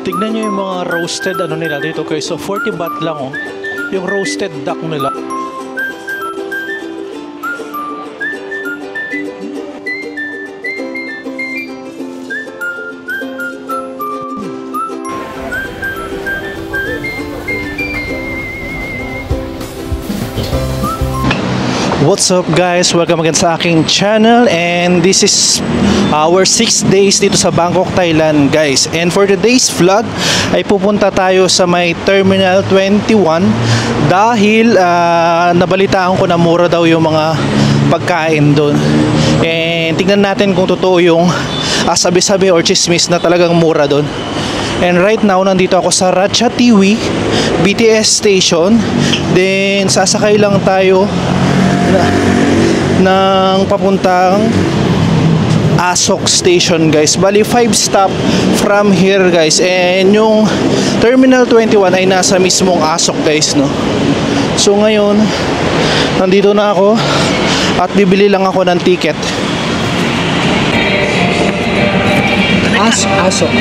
Tignan nyo yung mga roasted ano nila dito guys. So 40 baht lang oh. Yung roasted duck nila. What's up guys? Welcome again sa aking channel, and this is our 6 days dito sa Bangkok, Thailand guys. And for today's vlog ay pupunta tayo sa may Terminal 21 dahil nabalitaan ko na mura daw yung mga pagkain doon. And tignan natin kung totoo yung sabi-sabi or chismis na talagang mura doon. And right now nandito ako sa Ratchathani BTS station. Then sasakay lang tayo ng papuntang Asok station guys. Bali 5 stop from here guys. And yung Terminal 21 ay nasa mismong Asok guys, no. So ngayon nandito na ako at bibili lang ako ng ticket. Asok.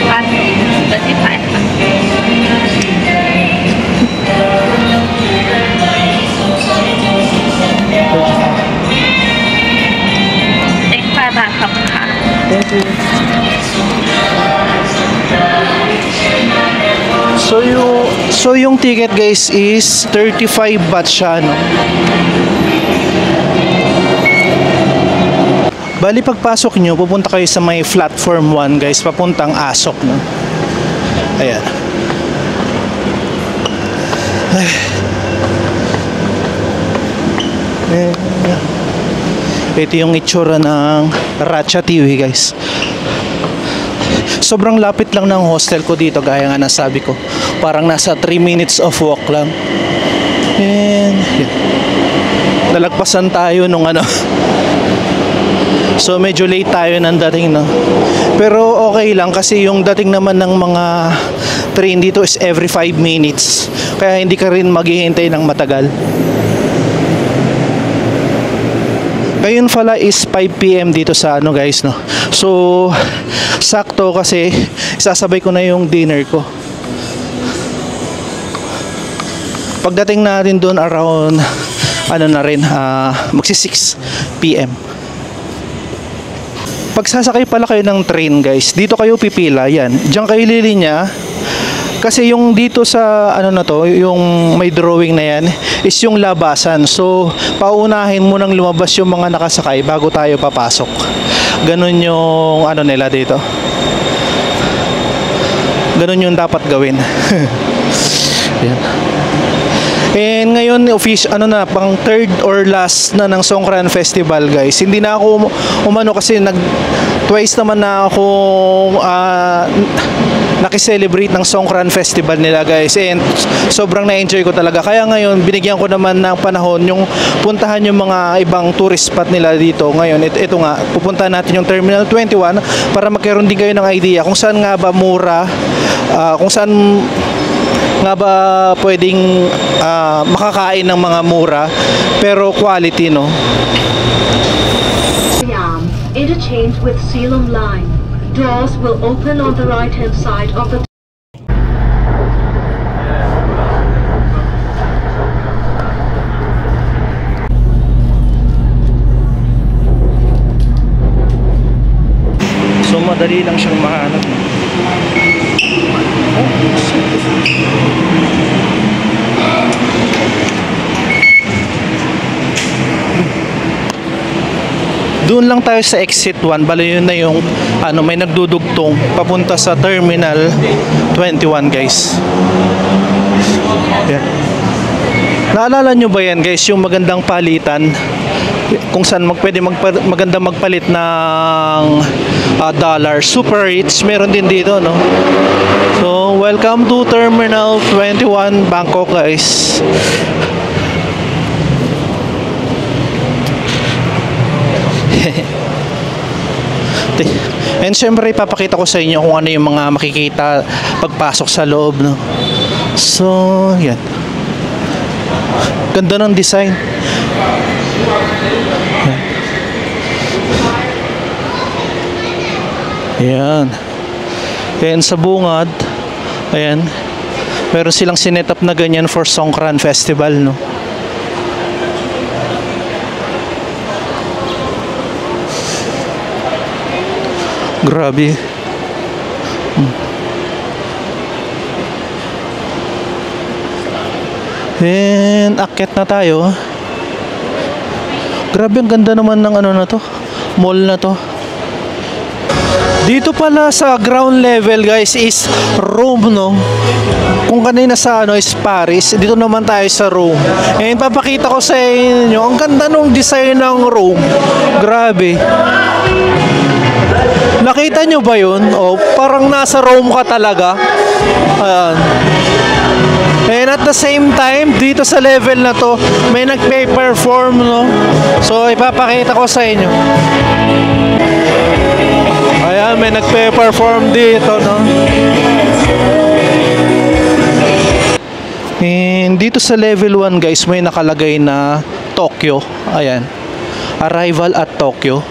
So yung ticket guys is 35 baht siya, no? Bali pagpasok nyo, pupunta kayo sa may platform 1 guys, papuntang Asok, no? Ayan. Ito yung itsura ng Ratchathani guys. Sobrang lapit lang ng hostel ko dito, gaya nga nasabi ko. Parang nasa 3 minutes of walk lang. And yan. Nalagpasan tayo nung ano. So medyo late tayo ng dating, no? Pero okay lang kasi yung dating naman ng mga train dito is every 5 minutes. Kaya hindi ka rin maghihintay ng matagal. Ngayon pala is 5 PM dito sa ano guys, no. So sakto kasi isasabay ko na yung dinner ko. Pagdating natin doon around ano na rin, magsi 6 PM. Pagsasakay pala kayo ng train guys, dito kayo pipila, yan. Diyan kayo lilinya. Kasi yung dito sa ano na to, yung may drawing na yan is yung labasan. So paunahin mo nang lumabas yung mga nakasakay bago tayo papasok. Ganun yung ano nila dito. Ganun yung dapat gawin. Yan. And ngayon ano na, pang third or last na ng Songkran Festival guys. Hindi na ako umano kasi twice naman na ako nakiselebrate ng Songkran Festival nila guys, and sobrang na-enjoy ko talaga. Kaya ngayon binigyan ko naman ng panahon yung puntahan yung mga ibang tourist spot nila dito. Ngayon ito nga, pupuntahan natin yung Terminal 21 para magkaroon din kayo ng idea kung saan nga ba mura, kung saan nga ba pwedeng makakain ng mga mura pero quality, no? Interchange with Silom Line. Doors will open on the right-hand side of the... So madali lang siyang mahanap. Doon lang tayo sa exit 1, bali yun na yung ano, may nagdudugtong papunta sa Terminal 21 guys. Yeah. Naalala nyo ba yan guys, yung magandang palitan kung saan maganda magpalit ng dollar. Super rich, meron din dito, no? So welcome to Terminal 21 Bangkok guys. And syempre ipapakita ko sa inyo kung ano yung mga makikita pagpasok sa loob, no? So yan, ganda ng design. Yan. And sa bungad Ayan. Meron silang sinet up na ganyan for Songkran Festival, no? Grabe. And akyat na tayo. Grabe, ang ganda naman ng ano na to, mall na to. Dito pala sa ground level guys is Rome, no? Kung kanina sa ano is Paris, dito naman tayo sa Rome. And papakita ko sa inyo, ang ganda ng design ng Rome. Grabe. Nakita nyo ba yun? O, parang nasa Rome ka talaga. Ayan. And at the same time, dito sa level na to, may nagpe-perform, no? So, ipapakita ko sa inyo. Ayan, may nagpe-perform dito, no? And dito sa level 1, guys, may nakalagay na Tokyo. Ayan. Arrival at Tokyo.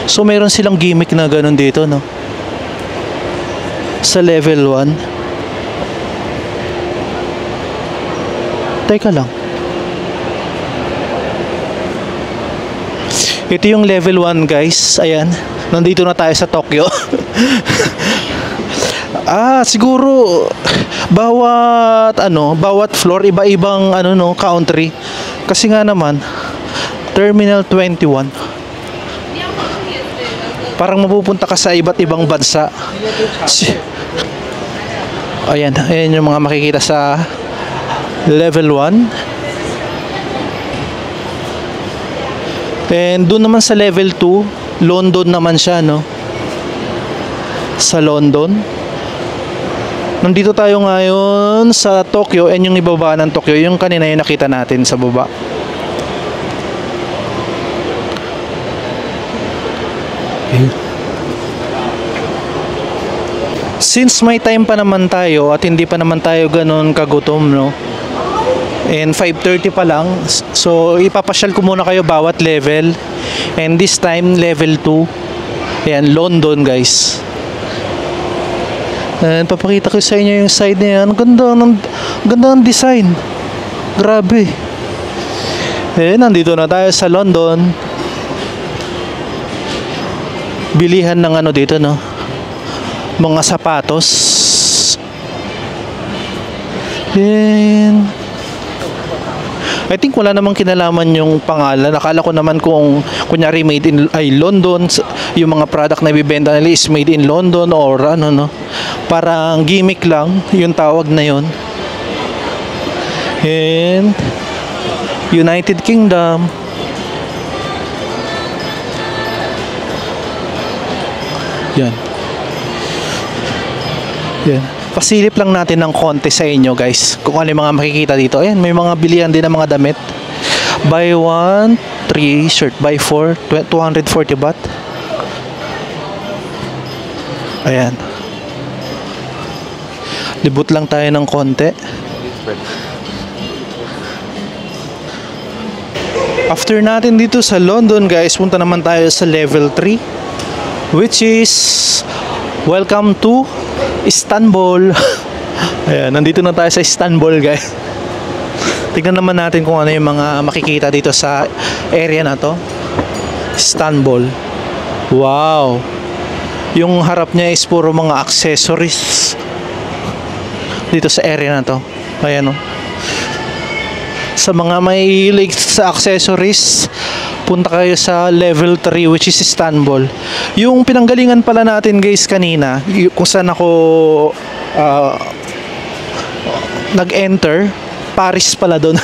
So, meron silang gimmick na ganun dito, no? Sa level 1. Teka lang. Ito yung level 1 guys. Ayan. Nandito na tayo sa Tokyo. Siguro bawat floor iba-ibang country. Kasi nga naman Terminal 21. Parang mapupunta ka sa iba't ibang bansa. Ayan yung mga makikita sa level 1. And doon naman sa level 2, London naman siya, no? Sa London. Nandito tayo ngayon sa Tokyo, and yung ibaba ng Tokyo, yung kanina yung nakita natin sa baba. Since may time pa naman tayo at hindi pa naman tayo ganun kagutom, no? And 5:30 pa lang. So ipapasyal ko muna kayo bawat level. And this time level 2. Ayan, London guys. And papakita ko sa inyo yung side niya. Ang ganda ng design. Grabe. Nandito na tayo sa London. Bilihan ng dito, no? Mga sapatos. And I think wala namang kinalaman yung pangalan. Nakala ko naman kung kunyari made in London, yung mga product na ibibenta nila is made in London or no. Parang gimmick lang yung tawag na yun. And United Kingdom. Yan. Pasilip lang natin ng konti sa inyo guys kung ano yung mga makikita dito. Ayan, may mga bilihan din ng mga damit. Buy 1, 3 shirt. Buy 4, 240 baht. Ayan. Libot lang tayo ng konti. After natin dito sa London guys, punta naman tayo sa level 3, which is welcome to Istanbul. Ayan, nandito na tayo sa Istanbul guys. Tignan naman natin kung ano yung mga makikita dito sa area na to. Istanbul. Wow. Yung harap niya is puro mga accessories dito sa area na to. Ayan o. Sa mga may hilig sa accessories, punta kayo sa level 3 which is Istanbul. Yung pinanggalingan pala natin guys kanina, kung saan ako nag-enter, Paris pala doon.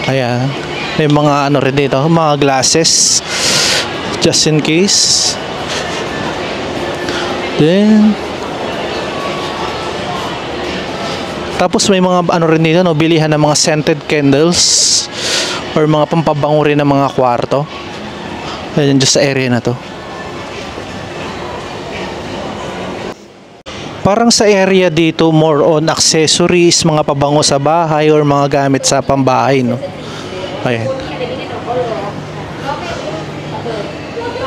Ayan. May mga rin dito, mga glasses just in case. Then tapos may mga rin dito, no, bilihan ng mga scented candles or mga pampabango rin ng mga kwarto. Ayan, just sa area na to. Parang sa area dito more on accessories, mga pabango sa bahay or mga gamit sa pambahay, no. Ayan.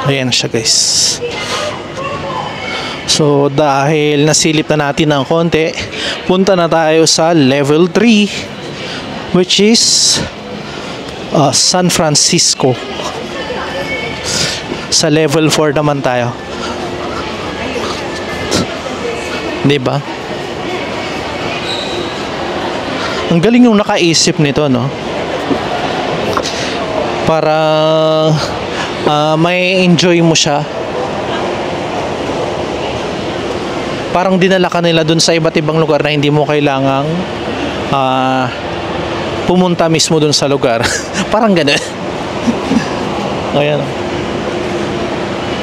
Ayan siya guys. So dahil nasilip na natin ng konti, punta na tayo sa level 3, which is San Francisco. Sa level 4 naman tayo. 'Di ba? Ang galing yung nakaisip nito, no? Para may enjoy mo siya. Parang dinala ka nila dun sa iba't ibang lugar na hindi mo kailangang pumunta mismo dun sa lugar. Parang ganun. Ayan.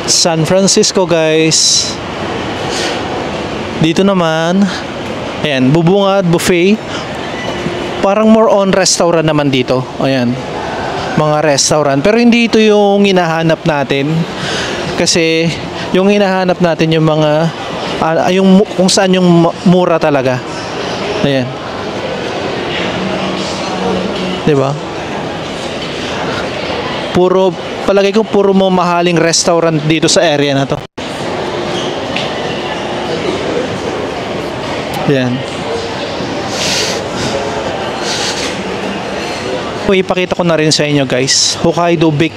San Francisco, guys. Dito naman, ayan, bubungad, buffet. Parang more on restaurant naman dito. Ayan. Mga restaurant. Pero hindi ito yung hinahanap natin. Kasi yung hinahanap natin yung mga yung kung saan yung mura talaga. Ayan. 'Di ba? Palagay ko puro mamahaling restaurant dito sa area na to. Ayan. Ipakita ko na rin sa inyo, guys. Hokkaido Baked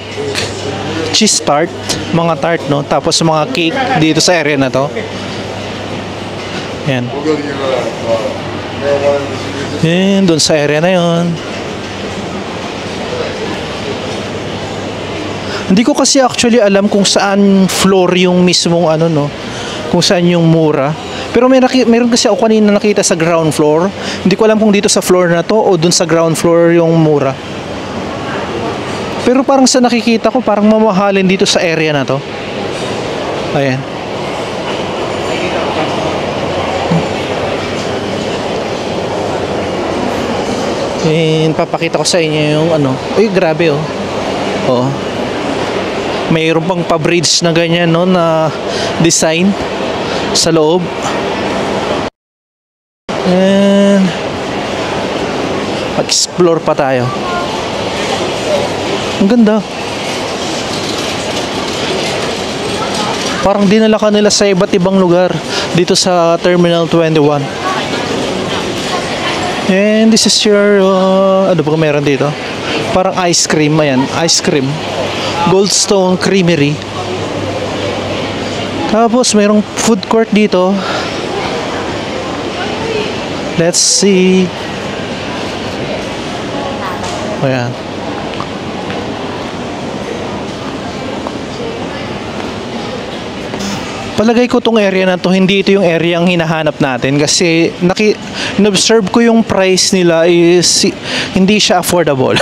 Cheese Tart, mga tart, no? Tapos mga cake dito sa area na to. Yan. Yan, doon sa area na yon. Hindi ko kasi actually alam kung saan floor yung mismong ano, no? Kung saan yung mura. Pero meron kasi ako kanina nakita sa ground floor. Hindi ko alam kung dito sa floor na to o dun sa ground floor yung mura. Pero parang sa nakikita ko, parang mamahalin dito sa area na to. Ayan. And papakita ko sa inyo yung ano. Uy, grabe, oh. Oh. Mayroon pang pa-bridge na ganyan, no, na design sa loob. And mag-explore pa tayo. Ang ganda. Parang dinala ka nila sa iba't ibang lugar dito sa Terminal 21. And this is your ano ba meron dito? Parang ice cream. Ayan, ice cream. Goldstone Creamery. Tapos mayroong food court dito. Let's see. Ayan. Palagay ko tong area na to, hindi ito yung area ang hinahanap natin kasi in-observe ko yung price nila is hindi siya affordable.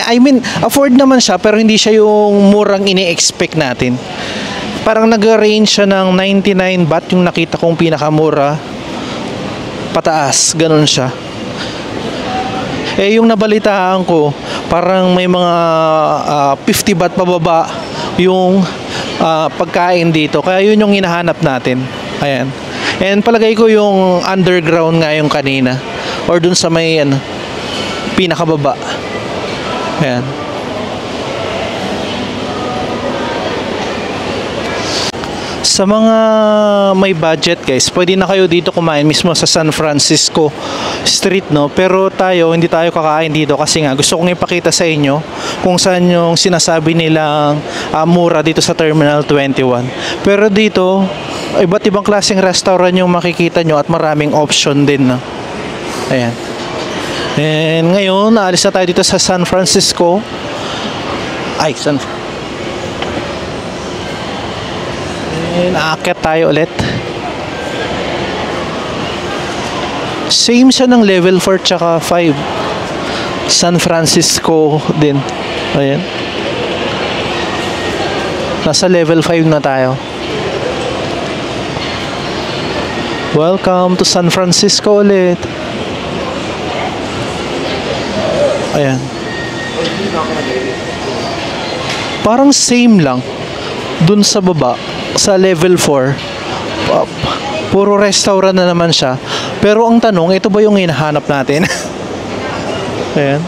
I mean, afford naman siya pero hindi siya yung murang ini-expect natin. Parang nag-range siya ng 99 baht yung nakita kong pinakamura. Pataas, ganun siya. Eh yung nabalitaan ko, parang may mga 50 baht pababa yung pagkain dito. Kaya yun yung hinahanap natin. Ayan. And palagay ko yung underground nga yung kanina. Or dun sa may pinakababa. Ayan. Sa mga may budget, guys, pwede na kayo dito kumain mismo sa San Francisco Street, no? Pero tayo, hindi tayo kakain dito kasi nga gusto kong ipakita sa inyo kung saan yung sinasabi nilang mura dito sa Terminal 21. Pero dito, iba't ibang klaseng restaurant yung makikita nyo at maraming option din, no? Ayan. And ngayon, naalis na tayo dito sa San Francisco. Ay, aakyat tayo ulit. Same siya ng level 4 tsaka 5. San Francisco din. Ayan. Nasa level 5 na tayo. Welcome to San Francisco ulit. Ayan. Parang same lang dun sa baba. Sa level 4 puro restaurant na naman siya. Pero ang tanong, ito ba yung hinahanap natin? Ayan.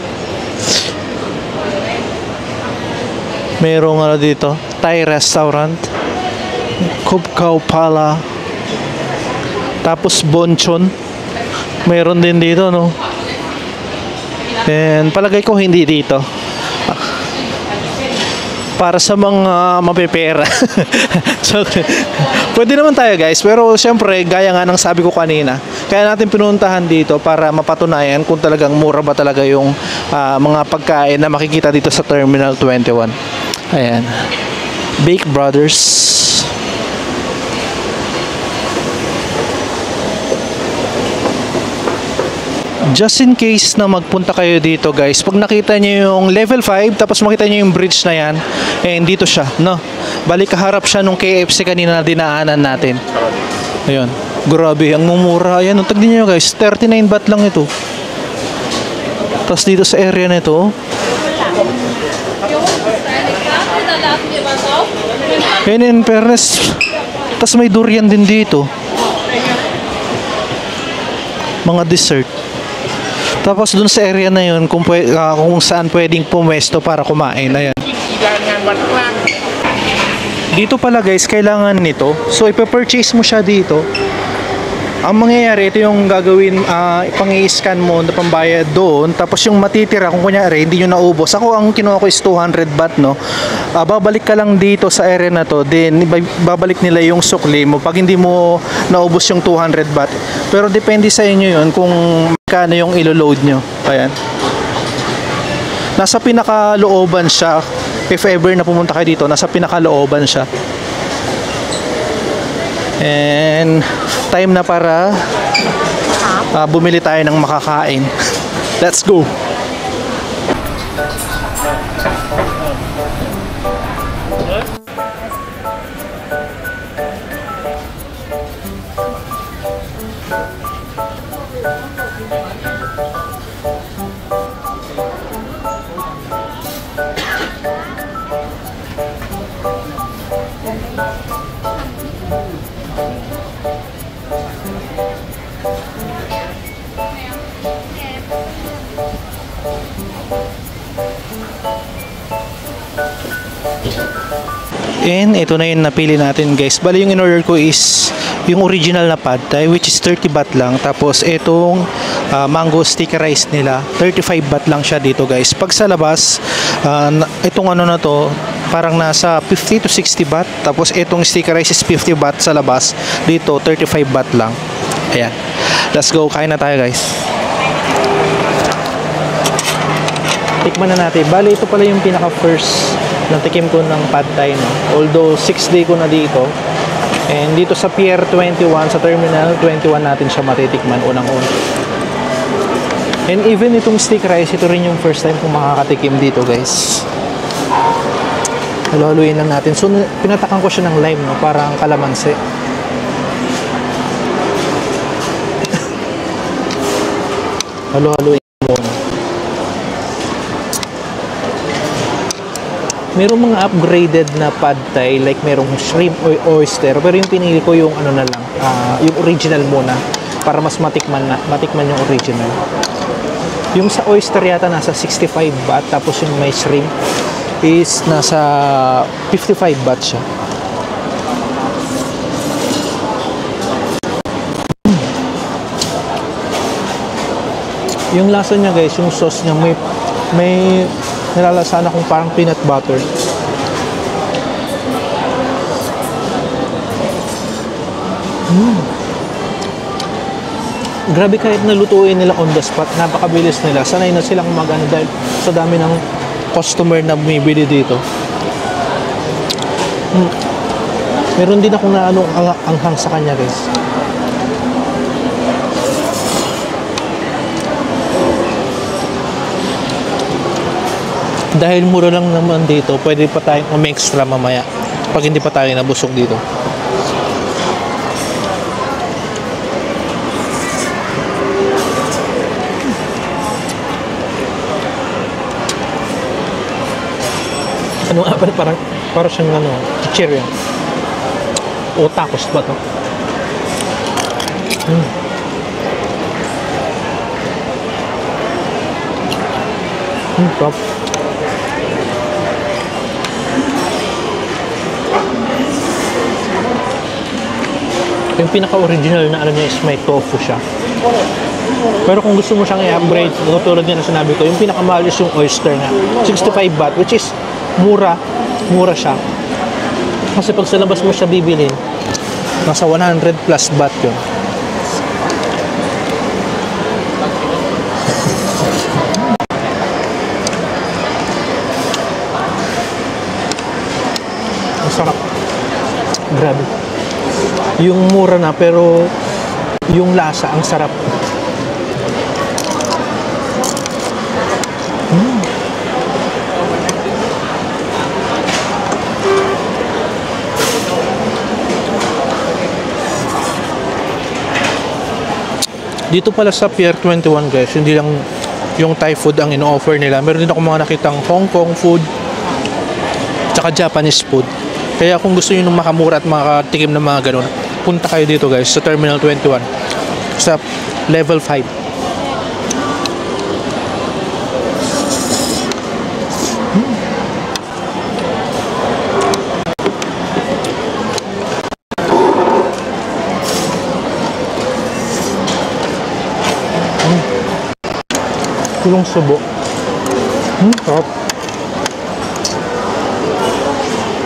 Merong ano dito, Thai restaurant, Kup Khao Pala. Tapos bonchon. Mayroon din dito, no? And palagay ko hindi dito. Para sa mga mapepera. So, pwede naman tayo guys. Pero syempre, gaya nga ng sabi ko kanina, kaya natin pinuntahan dito para mapatunayan kung talagang mura ba talaga yung mga pagkain na makikita dito sa Terminal 21. Ayan. Bake Brothers. Just in case na magpunta kayo dito guys, pag nakita nyo yung level 5 tapos makita nyo yung bridge na yan, and dito siya, no? Balik kaharap siya nung KFC kanina na dinaanan natin. Ayun, grabe, ang mumura. Ayan, tignan nyo guys, 39 baht lang ito. Tapos dito sa area na ito, and in fairness, tapos may durian din dito. Mga dessert. Tapos dun sa area na yun, kung saan pwedeng pumesto para kumain. Ayan. Dito pala guys, kailangan nito. So ipapurchase mo siya dito. Ang mangyayari, ito yung gagawin, pang-i-scan mo na pambayad doon. Tapos yung matitira, kung kunyari, hindi nyo naubos. Ako, ang kinuha ko is 200 baht, no? Babalik ka lang dito sa area na to. Then, babalik nila yung sukli mo pag hindi mo naubos yung 200 baht. Pero depende sa inyo yun kung magkano yung ilo-load nyo. Ayan. Nasa pinakalooban siya. If ever na pumunta kayo dito, nasa pinakalooban siya. And time na para bumili tayo ng makakain. Let's go! And ito na yung napili natin guys. Bali yung in-order ko is yung original na pad thai, which is 30 baht lang. Tapos itong mango sticky rice nila, 35 baht lang siya dito guys. Pag sa labas, itong ano na to, parang nasa 50 to 60 baht. Tapos itong sticky rice is 50 baht sa labas. Dito 35 baht lang. Ayan. Let's go, kain na tayo guys. Tikman na natin. Bali ito pala yung pinaka first natikim ko ng pad thai, no? Although 6 day ko na dito. And dito sa Pier 21, sa Terminal 21 natin siya matitikman unang-una. And even itong stick rice, ito rin yung first time kong makakatikim dito guys. Halo-haluin lang natin. So pinatakan ko siya ng lime, no? Parang kalamansi. Halo-haluin muna. Merong mga upgraded na pad thai, like merong shrimp o oyster, pero yung pinili ko yung ano na lang, yung original muna para mas matikman yung original. Yung sa oyster yata nasa 65 baht, tapos yung may shrimp is nasa 55 baht siya. Yung lasa niya guys, yung sauce niya may nilalasahan akong parang peanut butter. Grabe, kahit nalutuin nila on the spot, napakabilis nila. Sanay na silang magano dahil sa dami ng customer na bumibili dito. Meron din akong naanong anghang sa kanya guys. Dahil mura lang naman dito, pwede pa tayong extra mamaya pag hindi pa tayo nabusog dito. Ano nga pala, parang siyang ano, chichirya o tacos ba to? Top. Yung pinaka-original na ano niya is may tofu siya. Pero kung gusto mo siyang i-upgrade, tulad nga na sinabi ko, yung pinakamahal is yung oyster nga. 65 baht, which is mura. Mura siya. Kasi pag sa labas mo siya bibilin, nasa 100 plus baht yun. Ang sarap. Grabe. Yung mura na pero yung lasa ang sarap. Dito pala sa Pier 21 guys, hindi lang yung Thai food ang ino-offer nila. Meron din ako mga nakitang Hong Kong food tsaka Japanese food. Kaya kung gusto niyo ng makamura at makatikim ng mga ganun, punta kayo dito guys sa Terminal 21 sa level 5. Kulong subo. Sarap.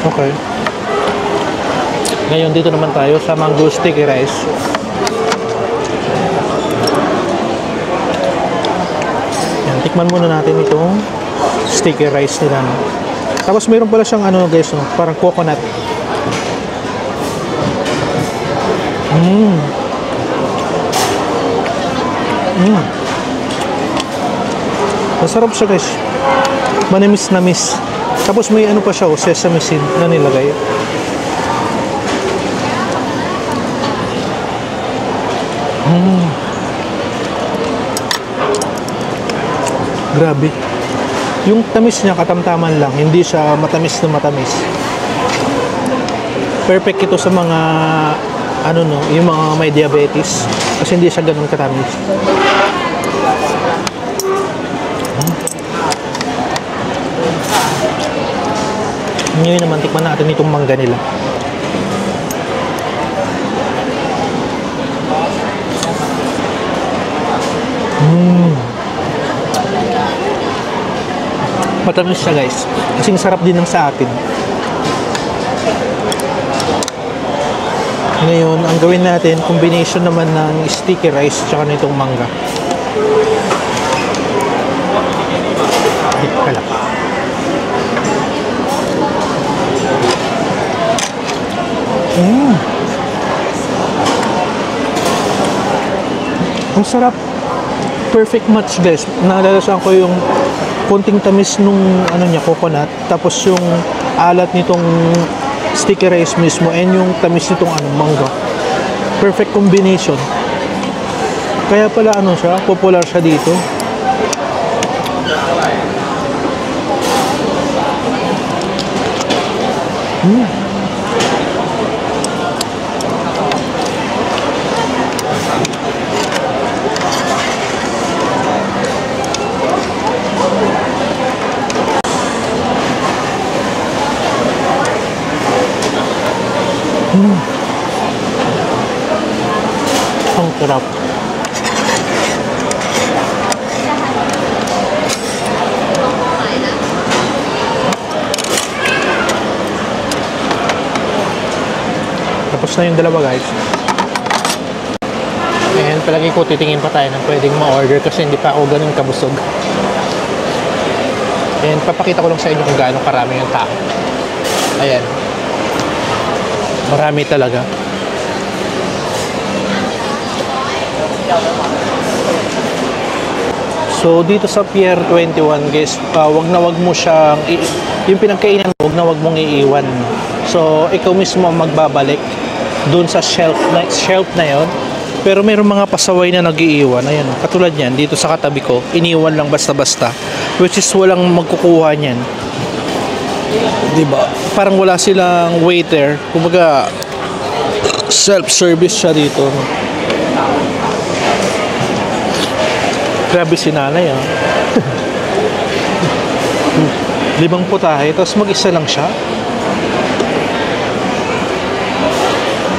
Okay. Ngayon dito naman tayo sa mango sticky rice. Yan, tikman muna natin itong sticky rice nila. No? Tapos mayroon pala siyang ano guys, no? Parang coconut. Masarap siya guys. Manamis-namis. Tapos may ano pa siya, sesame seed na nilagay. Grabe. Yung tamis niya katamtaman lang, hindi siya matamis na matamis. Perfect ito sa mga ano no, yung mga may diabetes kasi hindi siya ganoon katamis. Ngayon naman tikman natin itong mangga nila. Matamis siya guys. Kasing sarap din ng sa atin. Ngayon, ang gawin natin, combination naman ng sticky rice tsaka nitong mangga. Dito ka lang. Ang sarap. Perfect match guys. Nalalasan ko yung konting tamis nung ano niya, coconut, tapos yung alat nitong sticky rice mismo and yung tamis nitong ano, mangga. Perfect combination. Kaya pala ano siya, popular siya dito. Ang sarap. Tapos na yung dalawa guys. And palagi ko titingin pa tayo ng pwedeng ma-order kasi hindi pa ako ganun kabusog. And papakita ko lang sa inyo kung gaano karami yung tao. Ayan. Marami talaga. So dito sa Pier 21 guys, wag mo siyang yung pinagkainan, wag mong iiwan. So ikaw mismo magbabalik doon sa shelf na yon. Pero mayroong mga pasaway na nag-iiwan. Ayan, katulad niyan dito sa katabi ko, iniwan lang basta-basta, which is walang magkukuha niyan. 'Di ba? Parang wala silang waiter, kumbaga self-service siya dito. Grabe si nanay, ah. 5 putahe, tapos mag-isa lang siya.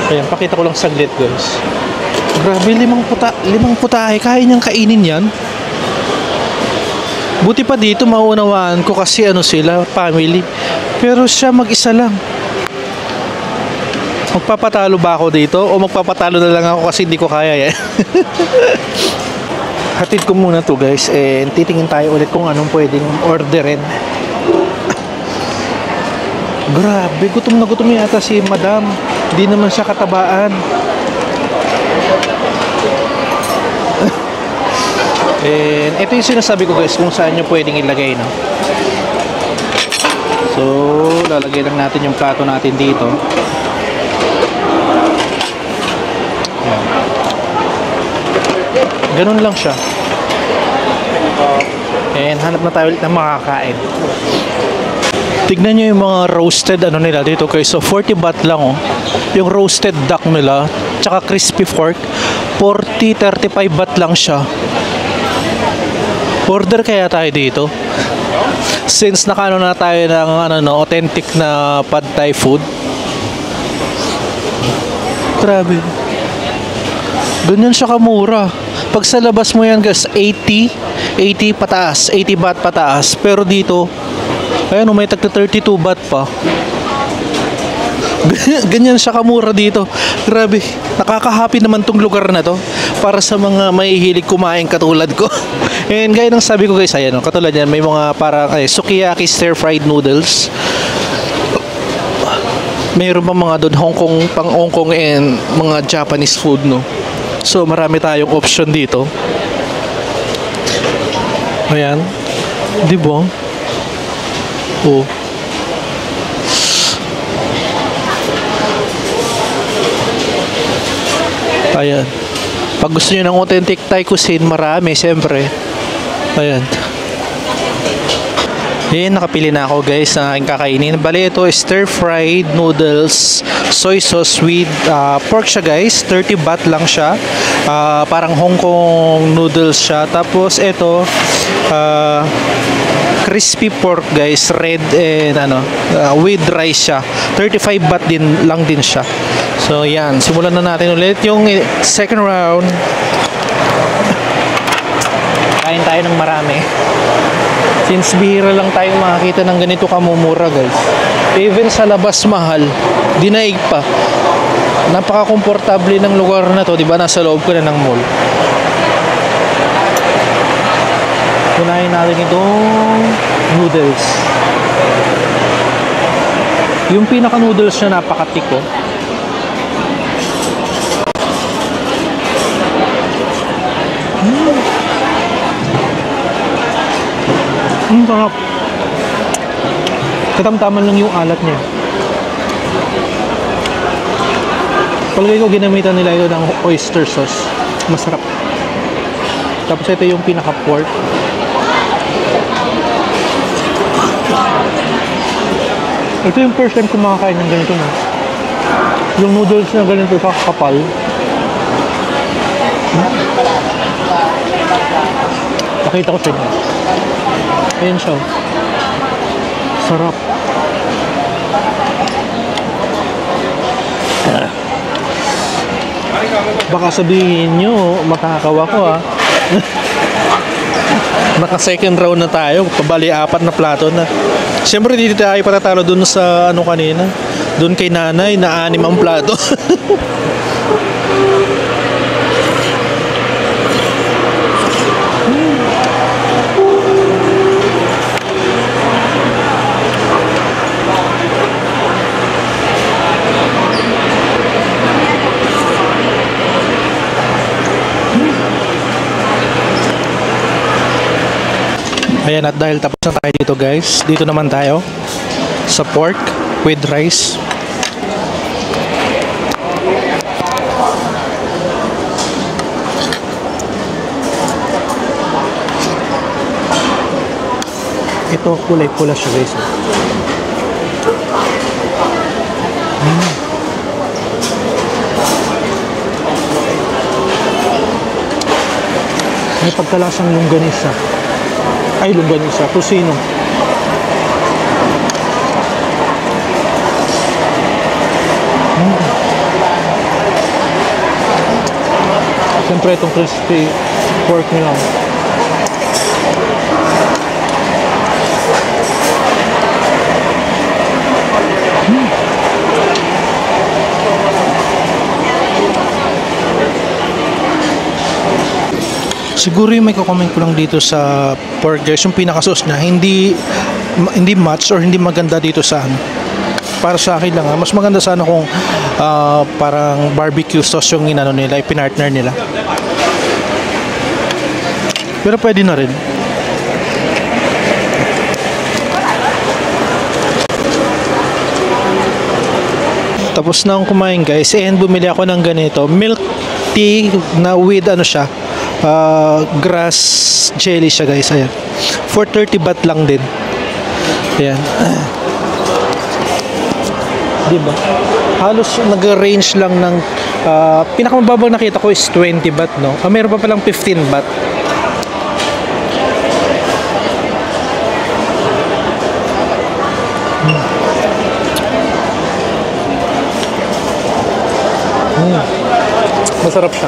Ayan, pakita ko lang saglit guys. Grabe, limang putahe. Kaya niyang kainin yan. Buti pa dito maunawaan ko kasi ano sila, family. Pero siya mag-isa lang. Magpapatalo ba ako dito? O magpapatalo na lang ako kasi hindi ko kaya eh. Hatid ko muna to guys. And titingin tayo ulit kung anong pwedeng orderin. Grabe, gutom na gutom yata si madam. Hindi naman siya katabaan. And ito yung sinasabi ko guys kung saan nyo pwedeng ilagay, no? So, lalagay lang natin yung plato natin dito. Ayan. Ganun lang siya. And hanap na tayo ulit ng makakain. Tignan nyo yung mga roasted ano nila dito guys. So 40 baht lang oh. Yung roasted duck nila tsaka crispy pork 35 baht lang siya. Order kaya tayo dito. Since nakano na tayo ng authentic na pad thai food. Grabe. Ganyan siya kamura. Pag sa labas mo yan guys 80 pataas, 80 baht pataas. Pero dito ayan, may tagta 32 baht pa. Ganyan siya kamura dito. Grabe, nakaka-happy naman tong lugar na to para sa mga mahihilig kumain katulad ko. And gaya ng sabi ko guys, ayan, katulad yan, may mga parang sukiyaki stir-fried noodles. Mayroon pa mga doon pang Hong Kong and mga Japanese food, no. So marami tayong option dito. Ayan, di ba? Oh. Ayan. Pag gusto nyo ng authentic Thai cuisine, marami, siyempre. Ayan. Ayan, nakapili na ako guys na aking kakainin. Bali, ito stir-fried noodles, soy sauce with pork siya guys. 30 baht lang siya. Parang Hong Kong noodles siya. Tapos ito, crispy pork guys, red and with rice siya. 35 baht lang din siya. So yan, simulan na natin ulit yung second round. Kain tayo ng marami. Since bihira lang tayo makakita ng ganito kamumura guys. Even sa labas mahal, dinaig pa. Napaka-komportable ng lugar na to, di ba? Nasa loob ko na ng mall. Kunain natin itong noodles. Yung pinaka noodles niya napakatiko. Sarap. Katamtaman lang yung alat niya. Palagay ko ginamitan nila ito ng oyster sauce. Masarap. Tapos ito yung pinaka pork. Ito yung first time ko makakain ng ganito na. Yung noodles na ganito kakapal. Pakita ko sa inyo. Ayan siya. Sarap. Baka sabihin nyo, makakawa ko ah. Naka second round na tayo. Pabali 4 na plato na. Siyempre dito tayo patatalo dun sa kanina. Dun kay nanay na 6 ang plato. Ayan, at dahil tapos na tayo dito guys, dito naman tayo sa pork with rice. Ito kulay pula siya guys. May pagkalasang longganisa. Ay, longganisa. Tusino. Siyempre itong crispy pork nila. Siguro yung may kukomment ko lang dito sa pork guys, yung pinaka-sauce niya, hindi match or hindi maganda dito sa ano. Para sa akin lang, mas maganda sana kung parang barbecue sauce yung inano nila, ipinartner nila. Pero pwede na rin. Tapos na akong kumain guys, and bumili ako ng ganito, milk tea na with ano siya, grass jelly siya guys. Ayan, for 30 baht lang din. Ayan. Diba? Halos nag-range lang ng pinakamababang nakita ko is 20 baht, no? Meron pa palang 15 baht. Masarap siya.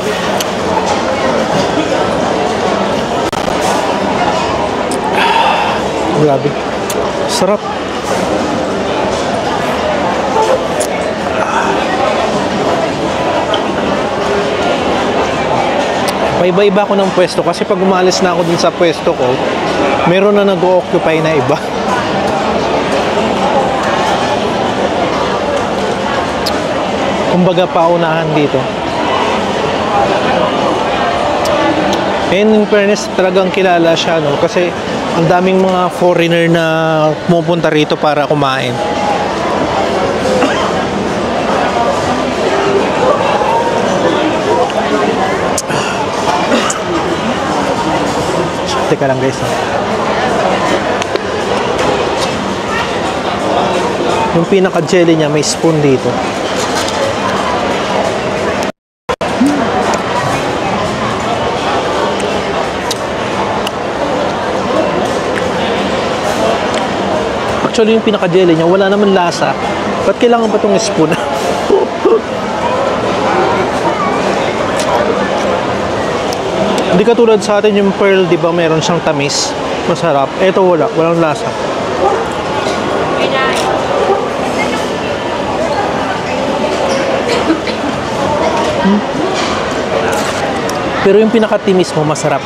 Grabe. Sarap. Paiba-iba ako ng pwesto kasi pag umalis na ako dun sa pwesto ko, meron na nag-o-occupy na iba. Kumbaga paunahan dito. And in fairness, talagang kilala siya, no? Kasi ang daming mga foreigner na pumupunta rito para kumain. Teka lang guys. Yung pinaka-jelly niya, may spoon dito. Actually, yung pinaka-jelly niya, wala naman lasa. Ba't kailangan pa itong spoon? Hindi katulad sa atin yung pearl, di ba meron siyang tamis, masarap. Ito wala, walang lasa. Pero yung pinakatimis mo, masarap.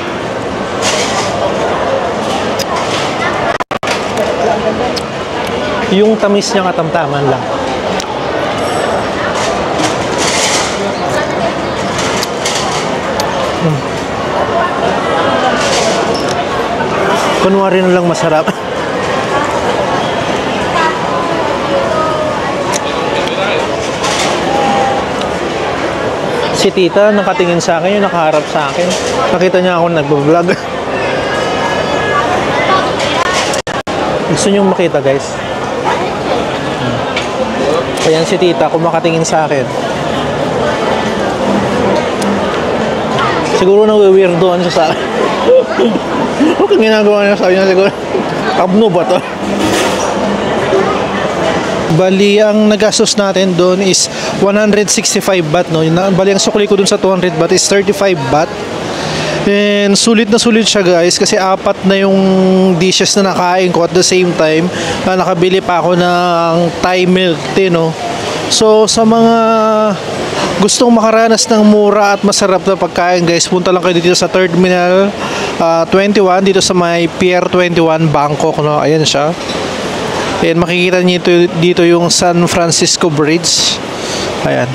Yung tamis niya katamtaman lang. Kunwari na lang masarap. Si tita nakatingin sa akin, yung nakaharap sa akin. Nakita niya ako nagbo-vlog. Gusto niyo makita guys? Ayan si tita, kumakatingin sa akin. Siguro nang-weirdoan siya sa akin. Huwag kang ginagawa niya, sabi niya siguro. Abno ba to? Bali, ang nagastos natin doon is 165 baht, no? Bali, ang sukli ko doon sa 200 baht is 35 baht. And sulit na sulit siya guys kasi apat na yung dishes na nakain ko at the same time na nakabili pa ako ng Thai milk tea, no? So sa mga gustong makaranas ng mura at masarap na pagkain guys, punta lang kayo dito sa Terminal 21 dito sa may Pier 21 Bangkok, no? Ayan siya. And makikita niyo dito yung San Francisco Bridge. Ayan.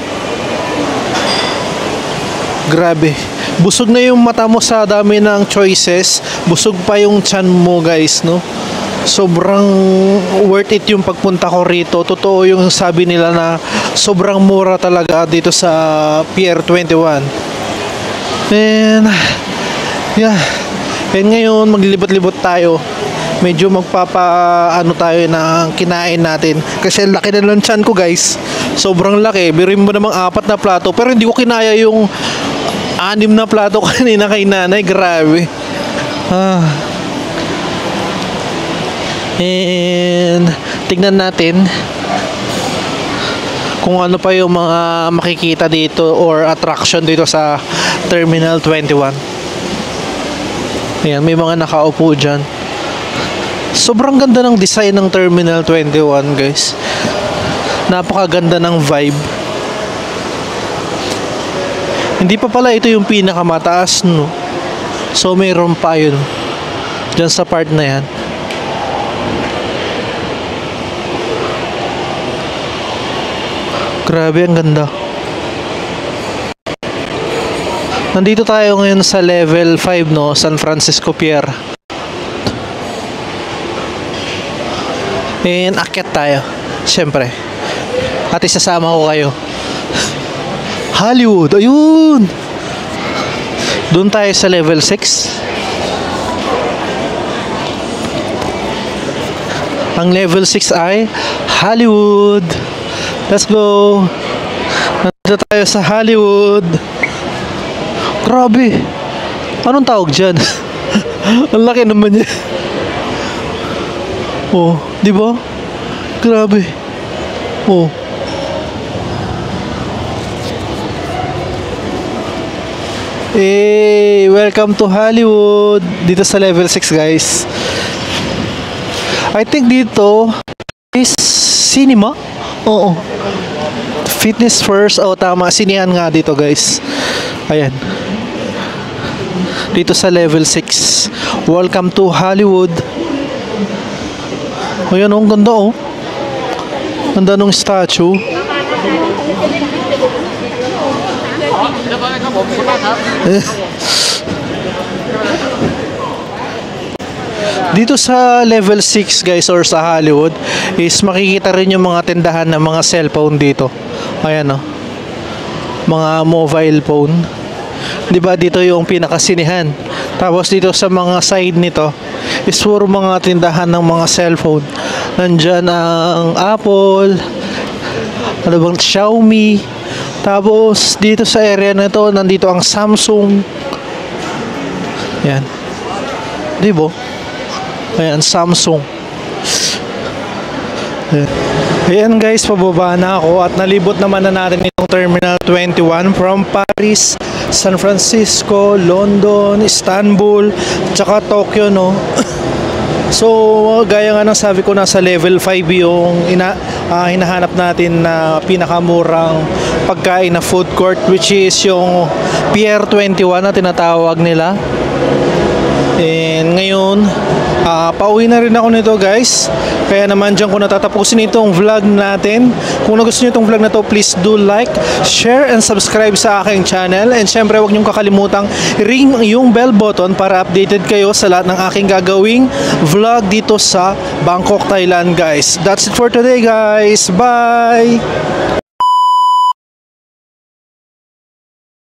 Grabe. Busog na yung mata mo sa dami ng choices. Busog pa yung tiyan mo guys, no? Sobrang worth it yung pagpunta ko rito. Totoo yung sabi nila na sobrang mura talaga dito sa Pier 21. And yeah. And ngayon maglilibot-libot tayo. Medyo magpapa-ano tayo ng kinain natin. Kasi laki na lang tiyan ko guys. Sobrang laki. Biruin mo namang 4 na plato. Pero hindi ko kinaya yung 6 na plato kanina kay nanay. Grabe. And tignan natin kung ano pa yung mga makikita dito or attraction dito sa Terminal 21. Ayan, may mga nakaupo dyan. Sobrang ganda ng design ng Terminal 21, guys. Napakaganda ng vibe. Hindi pa pala ito yung pinakamataas, no? So mayroon pa yun dyan sa part na yan. Grabe, ang ganda. Nandito tayo ngayon sa level 5, no? San Francisco Pier. And akyat tayo, syempre. At isasama ko kayo. Hollywood, ayun! Doon tayo sa level 6. Ang level 6 ay Hollywood. Let's go. Nandito tayo sa Hollywood. Grabe. Anong tawag dyan? Ang laki naman niya. Oh, di ba? Grabe. Oh. Hey, welcome to Hollywood. Dito sa level 6, guys. I think dito is cinema. Oo. Fitness first. Oh, tama. Sinihan nga dito, guys. Ayan. Dito sa level 6. Welcome to Hollywood. Ayan, oh, ang ganda, oh. Ganda nung statue. Dito sa level 6, guys, or sa Hollywood is makikita rin yung mga tindahan ng mga cellphone dito. Ayan, oh. Mga mobile phone. 'Di ba dito yung pinakasinihan. Tapos dito sa mga side nito is puro mga tindahan ng mga cellphone. Nandiyan ang Apple, ano bang Xiaomi. Tapos dito sa area na to nandito ang Samsung. Yan. Di ba? Ayan, Samsung. Ayan, guys, pababa na ako at nalibot naman na natin itong Terminal 21 from Paris, San Francisco, London, Istanbul, tsaka Tokyo, no? So, gaya nga ng sabi ko, nasa level 5 yung hinahanap natin na pinakamurang pagkain na food court, which is yung Pier 21 na tinatawag nila. And ngayon, pauwi na rin ako nito, guys. Kaya naman dyan ko natatapusin itong vlog natin. Kung nagustuhan nyo itong vlog na to, please do like, share, and subscribe sa aking channel. And syempre, huwag nyong kakalimutang ring yung bell button para updated kayo sa lahat ng aking gagawing vlog dito sa Bangkok, Thailand, guys. That's it for today, guys. Bye!